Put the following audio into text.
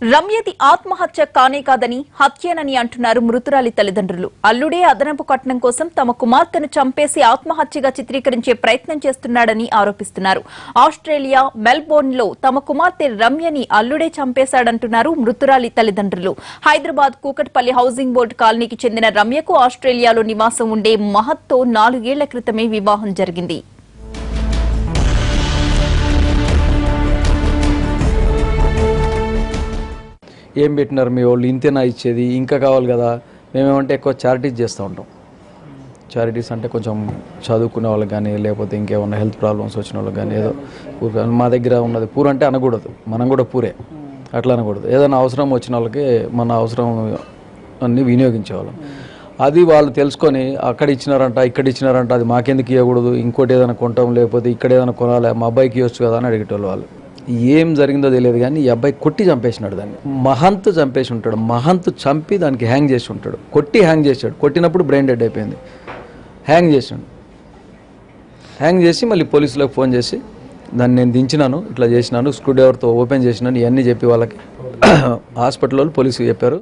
రమ్యది ఆత్మహత్య కానే కాదని హత్యేనని అంటున్నారు మృతురాలి తల్లిదండ్రులు. అల్లుడే అదనపు కట్నం కోసం తమ కుమార్తెను చంపేసి ఆత్మహత్యగా చిత్రీకరించే ప్రయత్నం చేస్తున్నాడని ఆరోపిస్తున్నారు. ఆస్ట్రేలియా మెల్బోర్న్ లో తమ కుమార్తె రమ్యని అల్లుడే చంపేశాడంటున్నారు మృతురాలి తల్లిదండ్రులు. హైదరాబాద్ కూకట్పల్లి హౌసింగ్ బోర్డు కాలనీకి చెందిన రమ్యకు ఆస్ట్రేలియాలో నివాసం ఉండే మహత్తో 4 ఏళ్ల క్రితమే వివాహం జరిగింది. ఏం పెట్టినారు మీ వాళ్ళు, ఇంతేనా ఇచ్చేది, ఇంకా కావాలి కదా. మేమేమంటే ఎక్కువ చారిటీస్ చేస్తూ ఉంటాం. చారిటీస్ అంటే కొంచెం చదువుకునే వాళ్ళకి కానీ, లేకపోతే ఇంకేమన్నా హెల్త్ ప్రాబ్లమ్స్ వచ్చిన వాళ్ళకి కానీ, ఏదో పూర్ మా దగ్గర ఉన్నది పూర్ అంటే అనకూడదు, మనం కూడా పూరే అట్లా అనకూడదు. ఏదైనా అవసరం వచ్చిన వాళ్ళకి మన అవసరం అన్నీ వినియోగించేవాళ్ళం. అది వాళ్ళు తెలుసుకొని అక్కడ ఇచ్చినారంట, ఇక్కడ ఇచ్చినారంట, అది మాకెందుకు ఇవ్వకూడదు, ఇంకోటి ఏదైనా కొంటాం, లేకపోతే ఇక్కడ ఏదైనా కొనాలి, మా అబ్బాయికి ఇవ్వచ్చు కదా అని అడిగేటోళ్ళు వాళ్ళు. ఏం జరిగిందో తెలియదు కానీ ఈ అబ్బాయి కొట్టి చంపేసినాడు దాన్ని. మహంత్ చంపేసి ఉంటాడు. మహంత్ చంపి దానికి హ్యాంగ్ చేసి ఉంటాడు. కొట్టి హ్యాంగ్ చేశాడు. కొట్టినప్పుడు బ్రెయిన్ డెడ్ అయిపోయింది. హ్యాంగ్ చేసాడు. హ్యాంగ్ చేసి మళ్ళీ పోలీసులకు ఫోన్ చేసి దాన్ని నేను దించినాను, ఇట్లా చేసినాను, స్క్రూ డ్రైవర్తో ఓపెన్ చేసినాను, ఇవన్నీ చెప్పి వాళ్ళకి హాస్పిటల్లో పోలీసులు చెప్పారు.